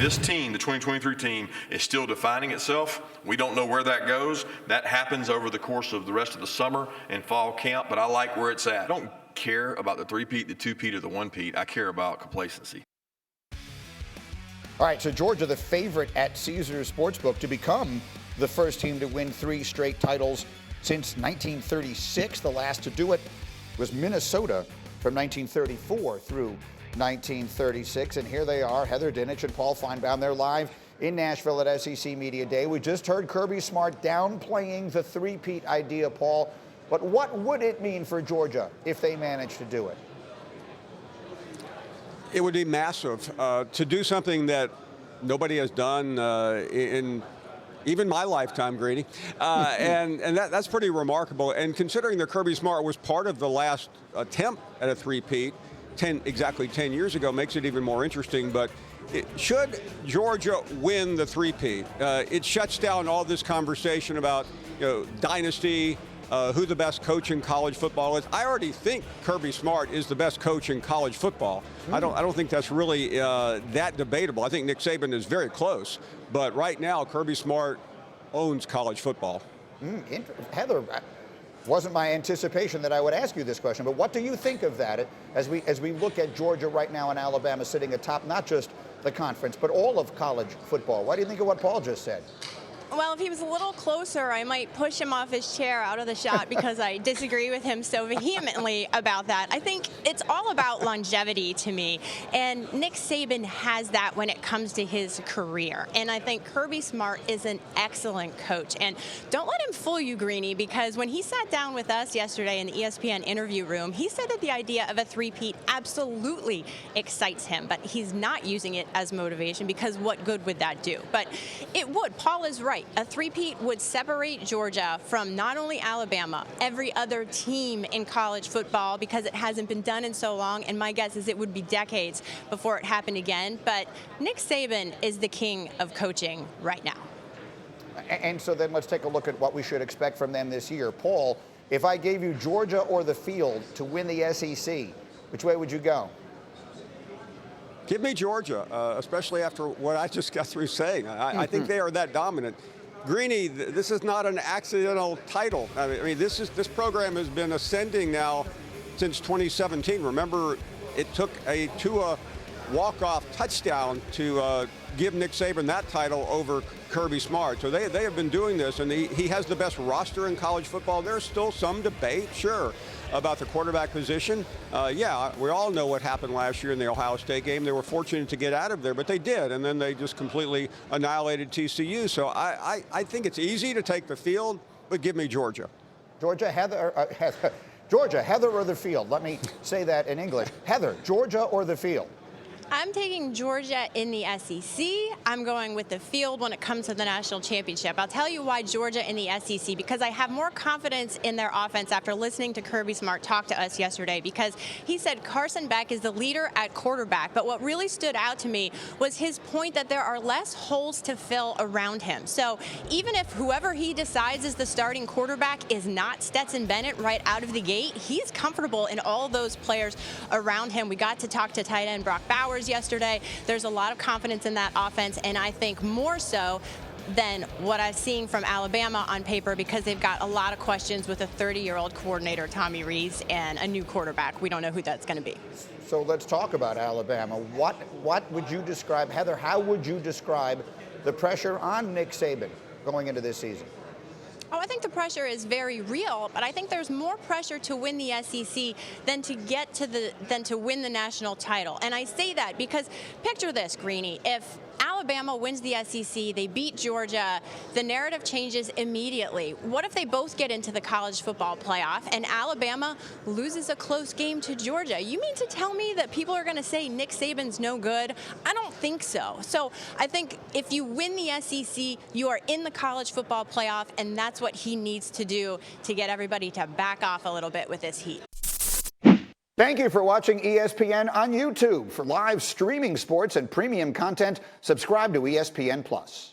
This team, the 2023 team, is still defining itself. We don't know where that goes. That happens over the course of the rest of the summer and fall camp, but I like where it's at. I don't care about the three-peat, the two-peat, or the one-peat. I care about complacency. All right, so Georgia, the favorite at Caesars Sportsbook to become the first team to win 3 straight titles since 1936. The last to do it was Minnesota from 1934 through 1936. And here they are, Heather Dinich and Paul Finebaum. They're live in Nashville at SEC Media Day. We just heard Kirby Smart downplaying the three-peat idea, Paul. But what would it mean for Georgia if they managed to do it? It would be massive to do something that nobody has done in even my lifetime, Greeny, and that's pretty remarkable. And considering that Kirby Smart was part of the last attempt at a three-peat exactly 10 years ago, makes it even more interesting. But should Georgia win the three-peat, it shuts down all this conversation about dynasty. Who the best coach in college football is. I already think Kirby Smart is the best coach in college football. I don't think that's really that debatable. I think Nick Saban is very close, but right now Kirby Smart owns college football. Heather, wasn't my anticipation that I would ask you this question, but what do you think of that as we look at Georgia right now and Alabama sitting atop not just the conference but all of college football? What do you think of what Paul just said? Well, if he was a little closer, I might push him off his chair out of the shot because I disagree with him so vehemently about that. I think it's all about longevity to me, and Nick Saban has that when it comes to his career. And I think Kirby Smart is an excellent coach. And don't let him fool you, Greeny, because when he sat down with us yesterday in the ESPN interview room, he said that the idea of a three-peat absolutely excites him, but he's not using it as motivation because what good would that do? But it would. Paul is right. A three-peat would separate Georgia from not only Alabama, every other team in college football because it hasn't been done in so long, and my guess is it would be decades before it happened again. But Nick Saban is the king of coaching right now. And so then let's take a look at what we should expect from them this year. Paul, if I gave you Georgia or the field to win the SEC, which way would you go? Give me Georgia, especially after what I just got through saying. I think they are that dominant. Greeny, this is not an accidental title. I mean, this program has been ascending now since 2017. Remember, it took a Tua walk-off touchdown to give Nick Saban that title over Kirby Smart. So they have been doing this, and he has the best roster in college football. There's still some debate, sure, about the quarterback position. Yeah, we all know what happened last year in the Ohio State game. They were fortunate to get out of there, but they did, and then they just completely annihilated TCU. So I think it's easy to take the field, but give me Georgia. Georgia, Georgia, Heather or the field? Let me say that in English. Heather, Georgia or the field? I'm taking Georgia in the SEC. I'm going with the field when it comes to the national championship. I'll tell you why Georgia in the SEC, because I have more confidence in their offense after listening to Kirby Smart talk to us yesterday, because he said Carson Beck is the leader at quarterback. But what really stood out to me was his point that there are less holes to fill around him. So even if whoever he decides is the starting quarterback is not Stetson Bennett right out of the gate, he's comfortable in all those players around him. We got to talk to tight end Brock Bowers yesterday. There's a lot of confidence in that offense, and I think more so than what I'm seeing from Alabama on paper, because they've got a lot of questions with a 30-year-old coordinator, Tommy Rees, and a new quarterback. We don't know who that's going to be. So let's talk about Alabama. What would you describe, Heather, how would you describe the pressure on Nick Saban going into this season? Oh, I think the pressure is very real, but I think there's more pressure to win the SEC than to win the national title. And I say that because picture this, Greeny. If Alabama wins the SEC, they beat Georgia, the narrative changes immediately. What if they both get into the college football playoff and Alabama loses a close game to Georgia? You mean to tell me that people are going to say Nick Saban's no good? I don't think so. So I think if you win the SEC, you are in the college football playoff, and that's what he needs to do to get everybody to back off a little bit with this heat. Thank you for watching ESPN on YouTube. For live streaming sports and premium content, subscribe to ESPN+.